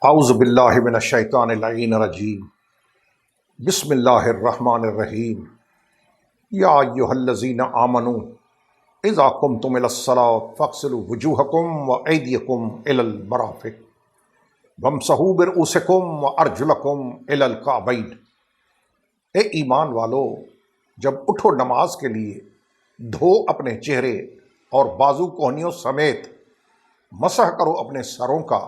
اعوذ باللہ من الشیطان اللعین الرجیم بسم اللہ الرحمن الرحیم یا ایہا الذین آمنوا اذا قمتم الی الصلاۃ فاغسلوا وجوہکم وایدیکم الی المرافق وامسحوا برؤوسکم وارجلکم الی الکعبین۔ اے ایمان والو، جب اٹھو نماز کے لیے دھو اپنے چہرے اور بازو کوہنیوں سمیت، مسح کرو اپنے سروں کا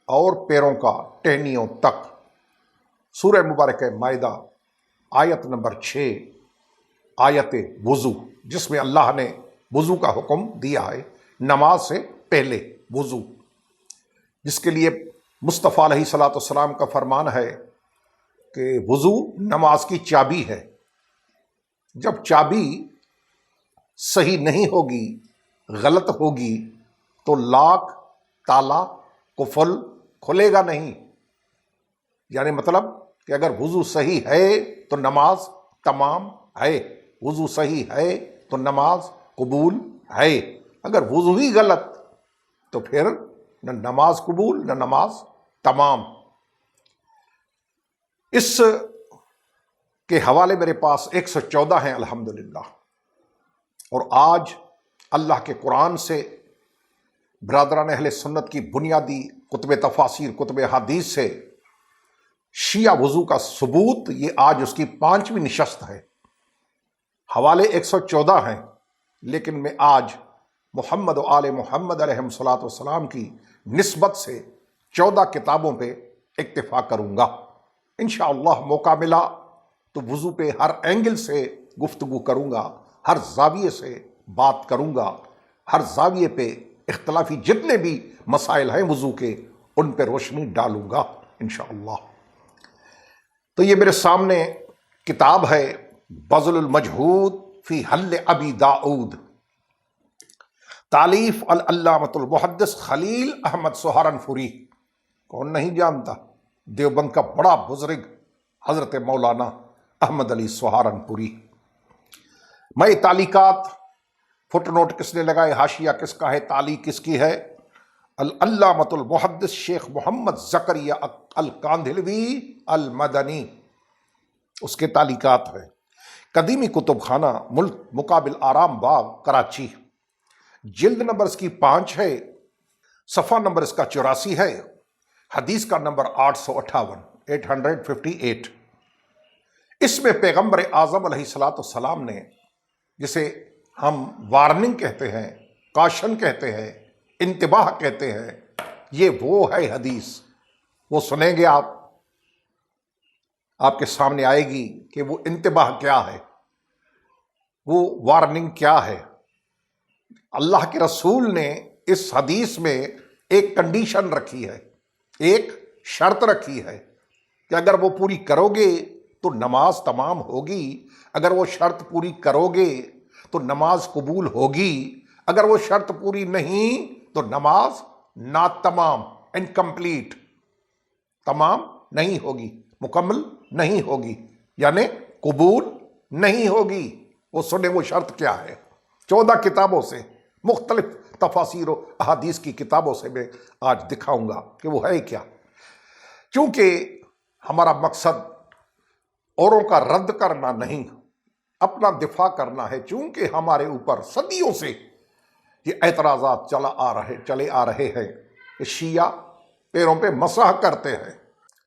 اور پیروں کا ٹہنیوں تک۔ سورہ مبارکہ مائدہ آیت نمبر 6، آیت وضو، جس میں اللہ نے وضو کا حکم دیا ہے، نماز سے پہلے وضو، جس کے لیے مصطفیٰ علیہ الصلاۃ والسلام کا فرمان ہے کہ وضو نماز کی چابی ہے۔ جب چابی صحیح نہیں ہوگی، غلط ہوگی، تو لاک، تالا، قفل کھلے گا نہیں۔ یعنی مطلب کہ اگر وضو صحیح ہے تو نماز تمام ہے، وضو صحیح ہے تو نماز قبول ہے۔ اگر وضو ہی غلط تو پھر نہ نماز قبول نہ نماز تمام۔ اس کے حوالے میرے پاس 114 ہیں الحمدللہ، اور آج اللہ کے قرآن سے، برادران اہل سنت کی بنیادی کتب تفاسیر، کتب حدیث سے شیعہ وضو کا ثبوت، یہ آج اس کی 5ویں نشست ہے۔ حوالے 114 ہیں، لیکن میں آج محمد و آل محمد علیہ الصلاۃ والسلام کی نسبت سے 14 کتابوں پہ اکتفا کروں گا۔ انشاءاللہ موقع ملا تو وضو پہ ہر اینگل سے گفتگو کروں گا، ہر زاویے سے بات کروں گا، ہر زاویے پہ اختلافی جتنے بھی مسائل ہیں وضو کے، ان پہ روشنی ڈالوں گا انشاءاللہ۔ تو یہ میرے سامنے کتاب ہے بذل المجہود فی حل ابی داؤد، تالیف العلامۃ المحدث خلیل احمد سہارنپوری۔ کون نہیں جانتا، دیوبند کا بڑا بزرگ حضرت مولانا احمد علی سہارنپوری۔ میں تعلیقات، فٹ نوٹ کس نے لگائے، حاشیہ کس کا ہے، تعلیق کس کی ہے، العلامۃ المحدث شیخ محمد زکریا الکاندھلوی المدنی، اس کے تعلیقات ہیں۔ قدیمی کتب خانہ، ملک مقابل آرام باغ، کراچی۔ جلد نمبر اس کی 5 ہے، صفحہ نمبر اس کا 84 ہے، حدیث کا نمبر 858۔ اس میں پیغمبر اعظم علیہ الصلاۃ والسلام نے، جسے ہم وارننگ کہتے ہیں، کاشن کہتے ہیں، انتباہ کہتے ہیں، یہ وہ ہے حدیث، وہ سنیں گے آپ کے سامنے آئے گی کہ وہ انتباہ کیا ہے، وہ وارننگ کیا ہے۔ اللہ کے رسول نے اس حدیث میں ایک کنڈیشن رکھی ہے، ایک شرط رکھی ہے کہ اگر وہ پوری کرو گے تو نماز تمام ہوگی، اگر وہ شرط پوری کرو گے تو نماز قبول ہوگی، اگر وہ شرط پوری نہیں تو نماز ناتمام، انکمپلیٹ، تمام نہیں ہوگی، مکمل نہیں ہوگی، یعنی قبول نہیں ہوگی۔ وہ سنیں وہ شرط کیا ہے۔ 14 کتابوں سے، مختلف تفاسیر و احادیث کی کتابوں سے میں آج دکھاؤں گا کہ وہ ہے کیا۔ چونکہ ہمارا مقصد اوروں کا رد کرنا نہیں، اپنا دفاع کرنا ہے، چونکہ ہمارے اوپر صدیوں سے یہ اعتراضات چلے آ رہے ہیں کہ شیعہ پیروں پہ مسح کرتے ہیں،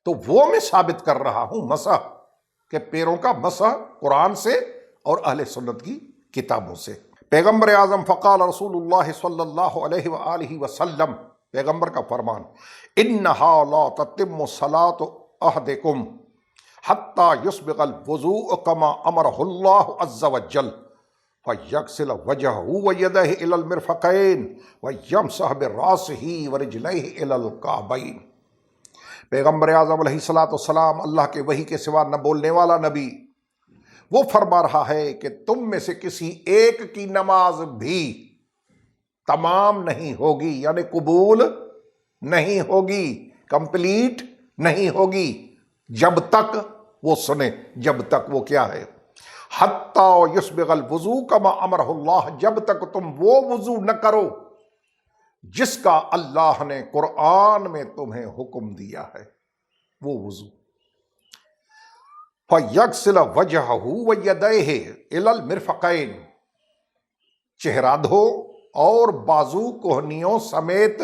تو وہ میں ثابت کر رہا ہوں مسح، کہ پیروں کا مسح قرآن سے اور اہل سنت کی کتابوں سے۔ پیغمبر اعظم فقال رسول اللہ صلی اللہ علیہ وآلہ وسلم، پیغمبر کا فرمان، انہا لا تتم صلاۃ احدکم حتی یسبغ الوضوء کما امرہ اللہ عز وجل فیغسل وجہہ ویدہ الی المرفقین ویمسح براسہ ورجلہ الی الکعبین۔ پیغمبر اعظم علیہ الصلاۃ والسلام، اللہ کے وحی کے سوا نہ بولنے والا نبی، وہ فرما رہا ہے کہ تم میں سے کسی ایک کی نماز بھی تمام نہیں ہوگی، یعنی قبول نہیں ہوگی، کمپلیٹ نہیں ہوگی، جب تک، وہ سنیں، جب تک وہ کیا ہے، حتی یسبغ الوضوء کما امرہ اللہ، جب تک تم وہ وضو نہ کرو جس کا اللہ نے قرآن میں تمہیں حکم دیا ہے، وہ وضو۔ فَيَغْسِلَ وَجْهَهُ وَيَدَيْهِ إِلَى الْمِرْفَقَيْنِ، چہرہ دھو اور بازو کوہنیوں سمیت۔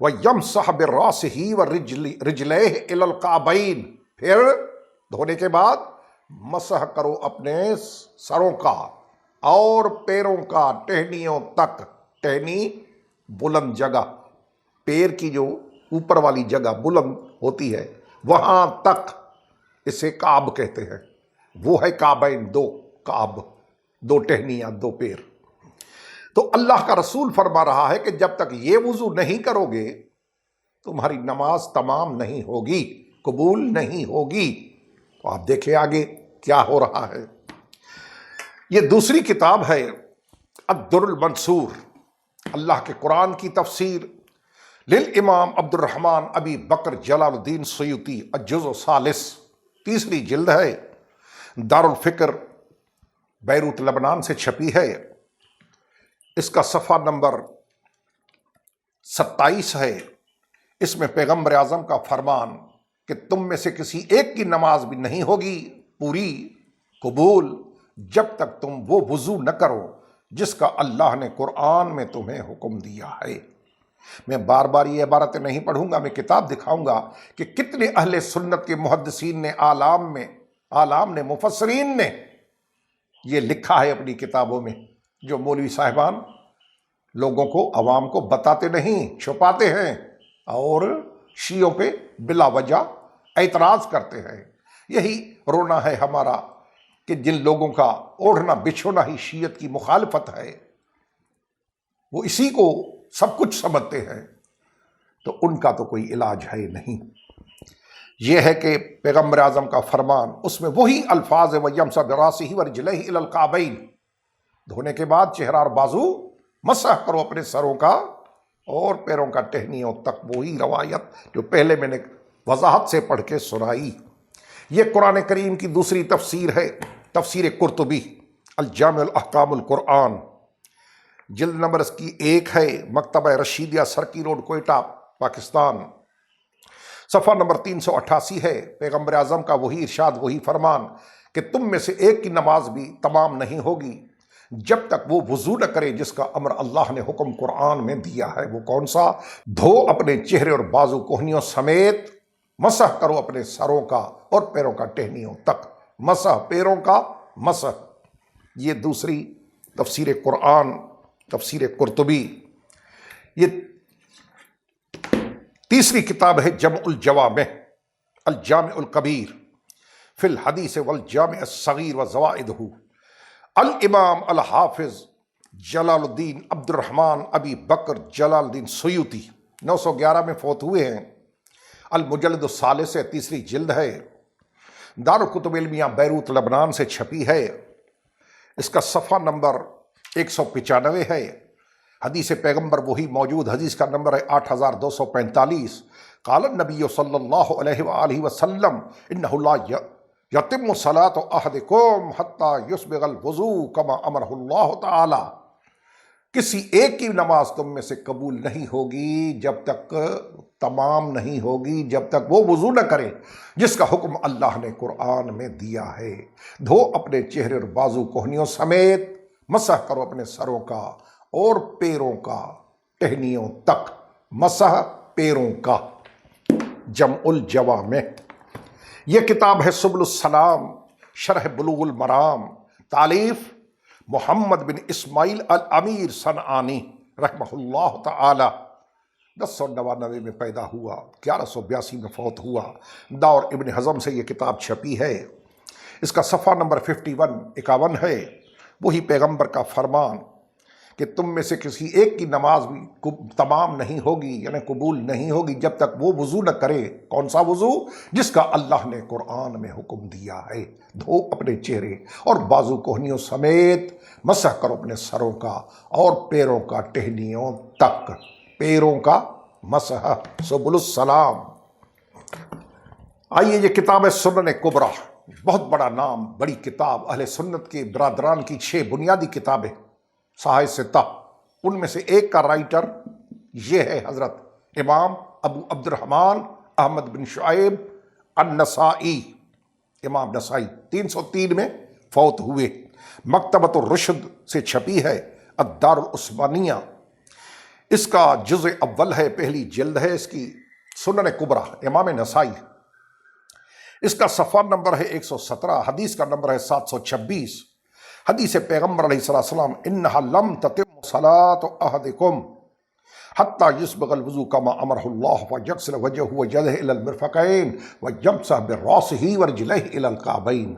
وَيَمْسَحْ بِرَأْسِهِ وَرِجْلَيْهِ إِلَى الْكَعْبَيْنِ، پھر دھونے کے بعد مسح کرو اپنے سروں کا اور پیروں کا ٹہنیوں تک۔ ٹہنی بلند جگہ، پیر کی جو اوپر والی جگہ بلند ہوتی ہے وہاں تک، اسے کعب کہتے ہیں۔ وہ ہے کعبین، دو کعب، دو ٹہنیاں، دو پیر۔ تو اللہ کا رسول فرما رہا ہے کہ جب تک یہ وضو نہیں کرو گے تمہاری نماز تمام نہیں ہوگی، قبول نہیں ہوگی۔ تو آپ دیکھیں آگے کیا ہو رہا ہے۔ یہ دوسری کتاب ہے الدر المنصور، اللہ کے قرآن کی تفسیر، للامام عبد الرحمن ابی بکر جلال الدین سیوطی، الجزء الثالث، تیسری جلد ہے، دارالفکر بیروت لبنان سے چھپی ہے۔ اس کا صفحہ نمبر 27 ہے۔ اس میں پیغمبر اعظم کا فرمان کہ تم میں سے کسی ایک کی نماز بھی نہیں ہوگی پوری قبول جب تک تم وہ وضو نہ کرو جس کا اللہ نے قرآن میں تمہیں حکم دیا ہے۔ میں بار بار یہ عبارتیں نہیں پڑھوں گا، میں کتاب دکھاؤں گا کہ کتنے اہل سنت کے محدثین نے، عالم نے، مفسرین نے یہ لکھا ہے اپنی کتابوں میں، جو مولوی صاحبان لوگوں کو، عوام کو بتاتے نہیں، چھپاتے ہیں اور شیعوں پہ بلا وجہ اعتراض کرتے ہیں۔ یہی رونا ہے ہمارا کہ جن لوگوں کا اوڑھنا بچھونا ہی شیعت کی مخالفت ہے، وہ اسی کو سب کچھ سمجھتے ہیں، تو ان کا تو کوئی علاج ہے نہیں۔ یہ ہے کہ پیغمبر اعظم کا فرمان، اس میں وہی الفاظ ہے، وَيَمْسَحْ بِرَأْسِهِ وَرِجْلَيْهِ إِلَى الْكَعْبَيْنِ، دھونے کے بعد چہرہ اور بازو مسح کرو اپنے سروں کا اور پیروں کا ٹہنیوں تک، وہی روایت جو پہلے میں نے وضاحت سے پڑھ کے سنائی۔ یہ قرآن کریم کی دوسری تفسیر ہے، تفسیر قرطبی، الجامع الاحکام القرآن، جلد نمبر اس کی 1 ہے، مکتبہ رشیدیہ، سرکی روڈ، کوئٹہ، پاکستان، صفحہ نمبر 388 ہے۔ پیغمبر اعظم کا وہی ارشاد، وہی فرمان کہ تم میں سے ایک کی نماز بھی تمام نہیں ہوگی جب تک وہ وضو نہ کرے جس کا امر اللہ نے حکم قرآن میں دیا ہے۔ وہ کون سا؟ دھو اپنے چہرے اور بازو کوہنیوں سمیت، مسح کرو اپنے سروں کا اور پیروں کا ٹہنیوں تک۔ مسح، پیروں کا مسح۔ یہ دوسری تفسیر قرآن، تفسیر قرطبی۔ یہ تیسری کتاب ہے جمع الجوامع، الجامع الکبیر فی الحدیث والجامع الصغیر وزوائدہ، الامام الحافظ جلال الدین عبد الرحمن ابی بکر جلال الدین سیوطی، 911 میں فوت ہوئے ہیں۔ المجلد الثالث ہے، تیسری جلد ہے، دارالکتب علمیہ بیروت لبنان سے چھپی ہے۔ اس کا صفحہ نمبر 195 ہے۔ حدیث پیغمبر وہی موجود، حدیث کا نمبر ہے 8245۔ قال النبی صلی اللہ علیہ وآلہ وسلم انہ لا یتم صلاۃ احدکم حتی یسبغ الوضوء کما امرہ اللہ تعالی، کسی ایک کی نماز تم میں سے قبول نہیں ہوگی جب تک تمام نہیں ہوگی، جب تک وہ وضو نہ کرے جس کا حکم اللہ نے قرآن میں دیا ہے۔ دھو اپنے چہرے اور بازو کوہنیوں سمیت، مسح کرو اپنے سروں کا اور پیروں کا ٹہنیوں تک۔ مسح پیروں کا، جمع الجوامع۔ یہ کتاب ہے سبل السلام، شرح بلوغ المرام، تالیف محمد بن اسماعیل الامیر صنعانی رحمہ اللہ تعالی۔ 1099 میں پیدا ہوا، 1182 میں فوت ہوا۔ دور ابن حزم سے یہ کتاب چھپی ہے۔ اس کا صفحہ نمبر 51 ہے۔ وہی پیغمبر کا فرمان کہ تم میں سے کسی ایک کی نماز بھی تمام نہیں ہوگی، یعنی قبول نہیں ہوگی جب تک وہ وضو نہ کرے۔ کون سا وضو؟ جس کا اللہ نے قرآن میں حکم دیا ہے۔ دھو اپنے چہرے اور بازو کوہنیوں سمیت، مسح کرو اپنے سروں کا اور پیروں کا ٹہنیوں تک۔ پیروں کا مسح، سبل السلام۔ آئیے، یہ کتاب ہے سنن کبریٰ، بہت بڑا نام، بڑی کتاب، اہل سنت کے برادران کی 6 بنیادی کتابیں، صحاح ستہ، ان میں سے ایک کا رائٹر یہ ہے حضرت امام ابو عبد الرحمن احمد بن شعیب النسائی، امام نسائی 303 میں فوت ہوئے۔ مکتبۃ الرشد سے چھپی ہے، الدار العثمانیہ، اس کا جزء اول ہے، پہلی جلد ہے اس کی، سنن کبریٰ امام نسائی، اس کا صفحہ نمبر ہے 117، حدیث کا نمبر ہے 726۔ حدیث پیغمبر علیہ السلام، انہا لم تتم صلاۃ احدکم حتی یسبغ الوضوء کما امرہ اللہ فیغسل وجہہ ویدیہ الی المرفقین ویمسح براسہ ورجلہ الی الکعبین۔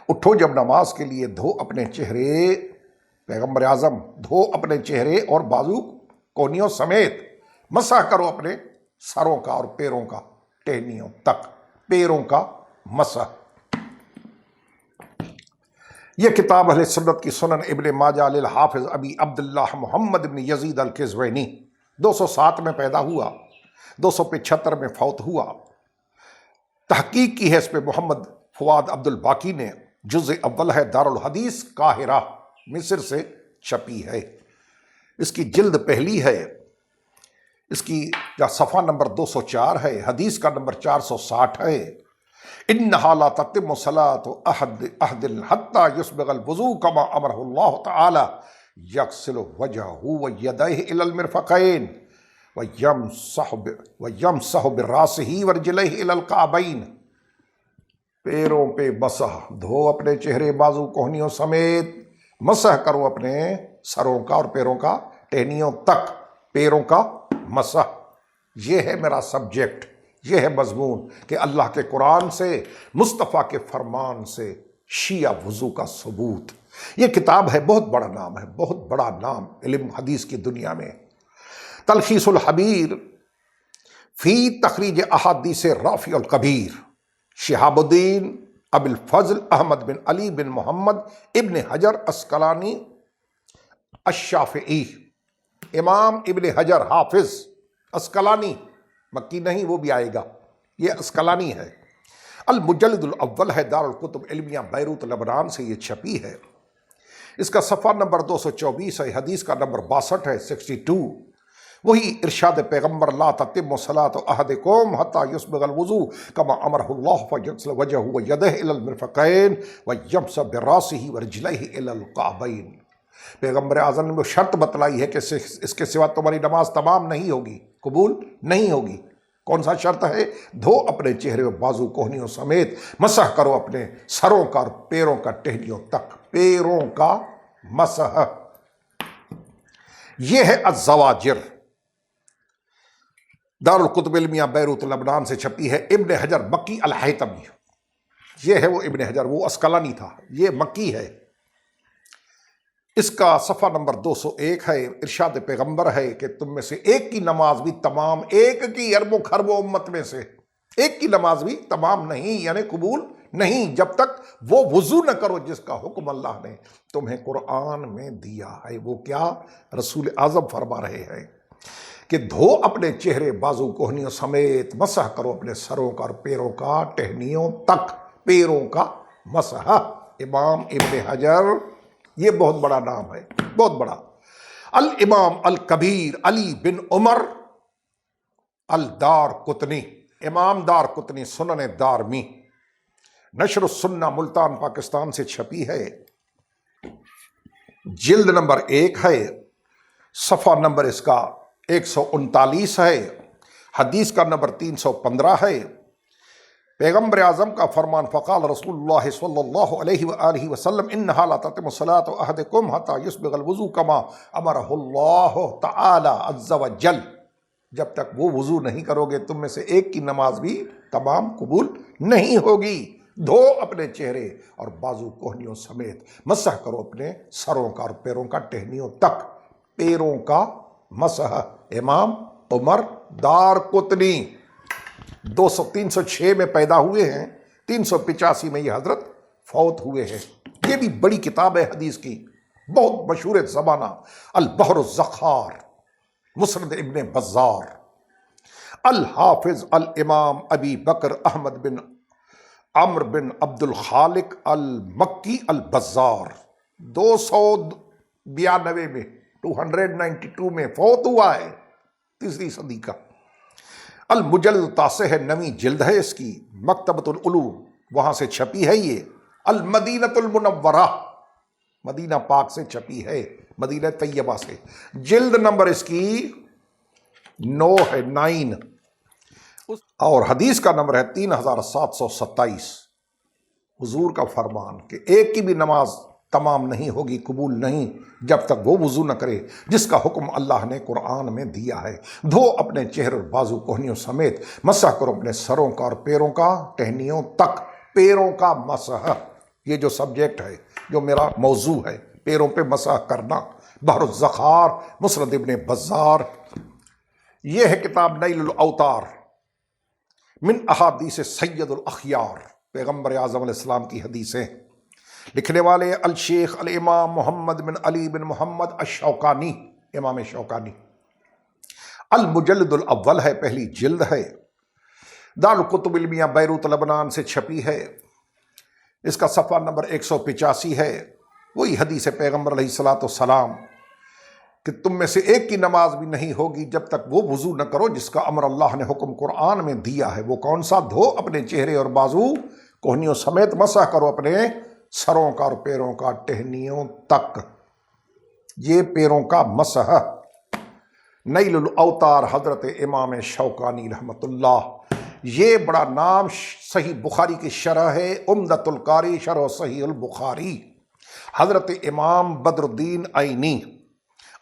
اٹھو جب نماز کے لیے، دھو اپنے چہرے، پیغمبر اعظم دھو اپنے چہرے اور بازو کونیوں سمیت، مسح کرو اپنے سروں کا اور پیروں کا ٹہنیوں تک، پیروں کا مسح۔ یہ کتاب اہل سنت کی سنن ابن ماجہ للحافظ ابی عبداللہ محمد بن یزید القزوینی، 207 میں پیدا ہوا، 275 میں فوت ہوا۔ تحقیق کی ہے اس پہ محمد فواد عبد الباقی نے، جزء اول ہے، دارالحدیث قاہرہ مصر سے چھپی ہے، اس کی جلد پہلی ہے، اس کی صفحہ نمبر 204 ہے، حدیث کا نمبر 460 ہے۔ انہا لا تتم صلاۃ احد حتی یسبغ الوضوء کما امرہ اللہ تعالی یغسل وجہہ ویدیہ الی المرفقین ویمسح براسہ ورجلہ الی الکعبین۔ پیروں پہ مسح، دھو اپنے چہرے بازو کوہنیوں سمیت، مسح کرو اپنے سروں کا اور پیروں کا ٹہنیوں تک، پیروں کا مسح۔ یہ ہے میرا سبجیکٹ، یہ ہے مضمون کہ اللہ کے قرآن سے، مصطفیٰ کے فرمان سے شیعہ وضو کا ثبوت۔ یہ کتاب ہے، بہت بڑا نام ہے، بہت بڑا نام علم حدیث کی دنیا میں۔ تلخیص الحبیر فی تخریج احادیث رافع الکبیر، شہاب الدین ابی الفضل احمد بن علی بن محمد ابن حجر اسقلانی الشافعی، امام ابن حجر حافظ اسقلانی، مکی نہیں، وہ بھی آئے گا، یہ اسقلانی ہے۔ المجلد الاول ہے، دار الکتب علمیہ بیروت لبنان سے یہ چھپی ہے، اس کا صفحہ نمبر 224 ہے، حدیث کا نمبر 62 ہے، 62۔ وہی ارشاد پیغمبر، لا تتم صلاۃ احدکم حتی یسبغ الوضوء کما امرہ اللہ فیغسل وجہہ ویدیہ الی المرفقین ویمسح براسہ ورجلہ الی الکعبین۔ پیغمبر اعظم نے وہ شرط بتلائی ہے کہ اس کے سوا تمہاری نماز تمام نہیں ہوگی، قبول نہیں ہوگی۔ کون سا شرط ہے؟ دھو اپنے چہرے و بازو کوہنیوں سمیت، مسح کرو اپنے سروں کا اور پیروں کا ٹہنیوں تک، پیروں کا مسح۔ یہ ہے الزواجر، دار الکتب علمیہ بیروت لبنان سے چھپی ہے، ابن حجر مکی الحیتمی، یہ ہے وہ ابن حجر، وہ اسقلانی تھا، یہ مکی ہے۔ اس کا صفحہ نمبر 201 ہے، ارشاد پیغمبر ہے کہ تم میں سے ایک کی نماز بھی تمام، ایک کی اربوں خربوں امت میں سے ایک کی نماز بھی تمام نہیں، یعنی قبول نہیں، جب تک وہ وضو نہ کرو جس کا حکم اللہ نے تمہیں قرآن میں دیا ہے۔ وہ کیا؟ رسول اعظم فرما رہے ہیں کہ دھو اپنے چہرے بازو کوہنیوں سمیت، مسح کرو اپنے سروں کا اور پیروں کا ٹہنیوں تک، پیروں کا مسح۔ امام ابن حجر، یہ بہت بڑا نام ہے، بہت بڑا۔ الامام الکبیر علی بن عمر الدار قطنی، امام دار قطنی، سنن دارمی، نشر السنہ ملتان پاکستان سے چھپی ہے، جلد نمبر 1 ہے، صفحہ نمبر اس کا 139 ہے، حدیث کا نمبر 315 ہے۔ پیغمبر اعظم کا فرمان، فقال رسول اللہ صلی اللہ علیہ وآلہ وسلم، انہا لا تتم صلاۃ احدکم حتی یسبغ الوضوء کما امرہ اللہ تعالی عز وجل۔ جب تک وہ وضو نہیں کرو گے تم میں سے ایک کی نماز بھی تمام قبول نہیں ہوگی۔ دھو اپنے چہرے اور بازو کوہنیوں سمیت، مسح کرو اپنے سروں کا اور پیروں کا ٹہنیوں تک، پیروں کا مسح۔ امام عمر دار قطنی 306 میں پیدا ہوئے ہیں، 385 میں یہ حضرت فوت ہوئے ہیں۔ یہ بھی بڑی کتاب ہے حدیث کی، بہت مشہور زمانہ، البحر الزخار، مسند ابن بزار، الحافظ الامام ابی بکر احمد بن عمر بن عبد الخالق المکی البزار، 292 میں 292 میں فوت ہوا ہے، 3 صدی کا۔ المجلد تاسع ہے، 9ویں جلد ہے اس کی، مکتبۃ العلوم وہاں سے چھپی ہے یہ، المدینۃ المنورہ مدینہ پاک سے چھپی ہے، مدینہ طیبہ سے، جلد نمبر اس کی 9 ہے، 9، اور حدیث کا نمبر ہے 3727۔ حضور کا فرمان کہ ایک کی بھی نماز تمام نہیں ہوگی، قبول نہیں، جب تک وہ وضو نہ کرے جس کا حکم اللہ نے قرآن میں دیا ہے۔ دھو اپنے چہرے اور بازو کوہنیوں سمیت، مسح کرو اپنے سروں کا اور پیروں کا ٹہنیوں تک۔ پیروں کا مسح، یہ جو سبجیکٹ ہے، جو میرا موضوع ہے، پیروں پہ مسح کرنا۔ بحر الزخار، مسند ابن بزار۔ یہ ہے کتاب نیل الاوتار من احادیث سید الاخیار، پیغمبر اعظم علیہ السلام کی حدیثیں۔ لکھنے والے الشیخ الامام محمد بن علی بن محمد الشوکانی، امام شوکانی۔ المجلد الاول ہے، پہلی جلد ہے، دارالکتب علمیہ بیروت لبنان سے چھپی ہے۔ اس کا صفحہ نمبر 185 ہے۔ وہی حدیث پیغمبر علیہ الصلوۃ والسلام کہ تم میں سے ایک کی نماز بھی نہیں ہوگی جب تک وہ وضو نہ کرو جس کا امر اللہ نے حکم قرآن میں دیا ہے۔ وہ کون سا؟ دھو اپنے چہرے اور بازو کوہنیوں سمیت، مسح کرو اپنے سروں کا اور پیروں کا ٹہنیوں تک۔ یہ پیروں کا مسح۔ نیل الاوتار، حضرت امام شوکانی رحمۃ اللہ۔ یہ بڑا نام صحیح بخاری کی شرح ہے، عمدۃ القاری شرح صحیح البخاری، حضرت امام بدر الدین عینی،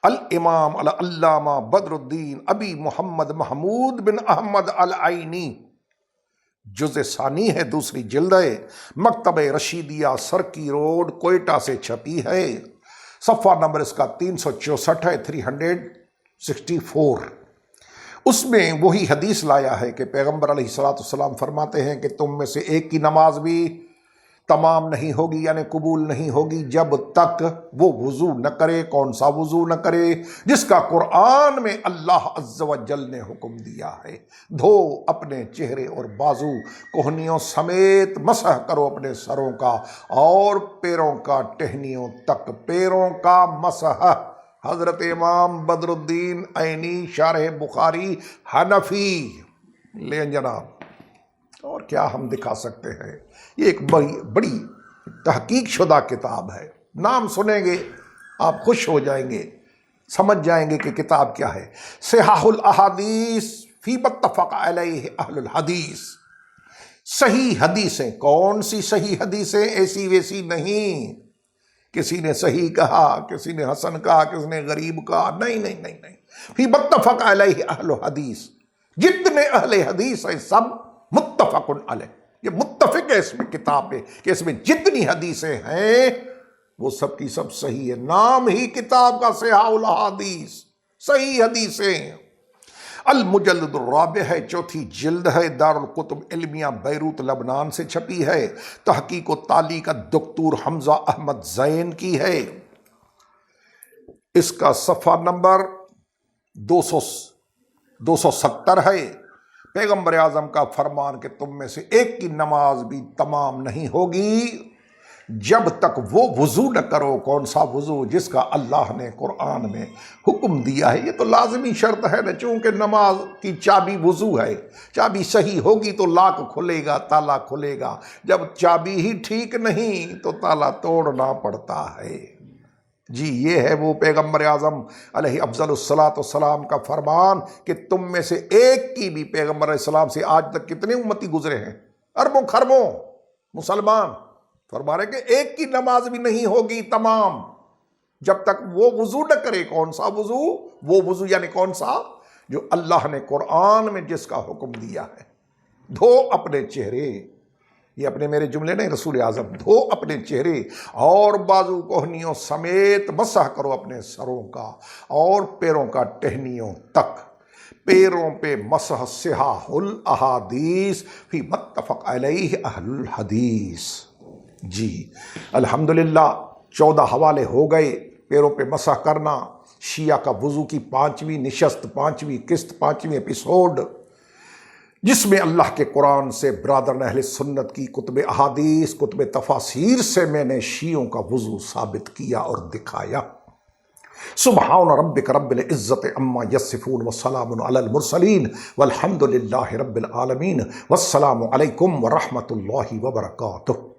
الامام العلامہ بدر الدین ابی محمد محمود بن احمد العینی۔ جزء ثانی ہے، 2 جلد ہے، مکتبہ رشیدیہ، سرکی روڈ، کوئٹہ سے چھپی ہے۔ صفحہ نمبر اس کا 364 ہے، 364۔ اس میں وہی حدیث لایا ہے کہ پیغمبر علیہ الصلوۃ والسلام فرماتے ہیں کہ تم میں سے ایک کی نماز بھی تمام نہیں ہوگی، یعنی قبول نہیں ہوگی، جب تک وہ وضو نہ کرے۔ کون سا وضو نہ کرے؟ جس کا قرآن میں اللہ عز و جل نے حکم دیا ہے۔ دھو اپنے چہرے اور بازو کوہنیوں سمیت، مسح کرو اپنے سروں کا اور پیروں کا ٹہنیوں تک۔ پیروں کا مسح، حضرت امام بدر الدین عینی، شارح بخاری، حنفی۔ لیں جناب، اور کیا ہم دکھا سکتے ہیں؟ یہ ایک بڑی تحقیق شدہ کتاب ہے۔ نام سنیں گے آپ خوش ہو جائیں گے، سمجھ جائیں گے کہ کتاب کیا ہے۔ صحاح الاحادیث فی متفق علیہ اہل الحدیث۔ صحیح حدیثیں۔ کون سی صحیح حدیثیں؟ ایسی ویسی نہیں، کسی نے صحیح کہا، کسی نے حسن کہا، کسی نے غریب کہا، نہیں نہیں نہیں نہیں، فی متفق علیہ اہل الحدیث۔ جتنے اہل حدیث ہیں سب متفق علیہ، یہ متفق ہے اس میں کتاب پہ کہ اس میں جتنی حدیثیں ہیں وہ سب کی سب صحیح ہے۔ نام ہی کتاب کا صحاح الاحادیث، صحیح حدیثیں۔ المجلد الرابع ہے، 4 جلد ہے، دارالکتب علمیہ بیروت لبنان سے چھپی ہے، تحقیق و تعلیق دکتور حمزہ احمد زین کی ہے۔ اس کا صفحہ نمبر 270 ہے۔ پیغمبر اعظم کا فرمان کہ تم میں سے ایک کی نماز بھی تمام نہیں ہوگی جب تک وہ وضو نہ کرو۔ کون سا وضو؟ جس کا اللہ نے قرآن میں حکم دیا ہے۔ یہ تو لازمی شرط ہے نا، چونکہ نماز کی چابی وضو ہے۔ چابی صحیح ہوگی تو لاک کھلے گا، تالا کھلے گا۔ جب چابی ہی ٹھیک نہیں تو تالا توڑنا پڑتا ہے۔ جی، یہ ہے وہ پیغمبر اعظم علیہ افضل الصلاۃ والسلام کا فرمان کہ تم میں سے ایک کی بھی، پیغمبر علیہ السلام سے آج تک کتنے امتی گزرے ہیں، اربوں خربوں مسلمان، فرما رہے کہ ایک کی نماز بھی نہیں ہوگی تمام جب تک وہ وضو نہ کرے۔ کون سا وضو؟ وہ وضو یعنی کون سا؟ جو اللہ نے قرآن میں جس کا حکم دیا ہے۔ دھو اپنے چہرے، یہ اپنے میرے جملے نہیں، رسول اعظم، دھو اپنے چہرے اور بازو کوہنیوں سمیت، مسح کرو اپنے سروں کا اور پیروں کا ٹہنیوں تک۔ پیروں پہ مسح صحاح الاحادیث فی متفق علیہ اہل الحدیث۔ جی الحمدللہ، 14 حوالے ہو گئے پیروں پہ مسح کرنا، شیعہ کا وضو کی 5ویں نشست، 5ویں قسط، 5ویں ایپیسوڈ، جس میں اللہ کے قرآن سے، برادران اہل سنت کی کتب احادیث، کتب تفاسیر سے میں نے شیعوں کا وضو ثابت کیا اور دکھایا۔ سبحان ربک رب العزت عما یصفون وسلام علی المرسلین والحمد للہ رب العالمین، والسلام علیکم ورحمۃ اللہ وبرکاتہ۔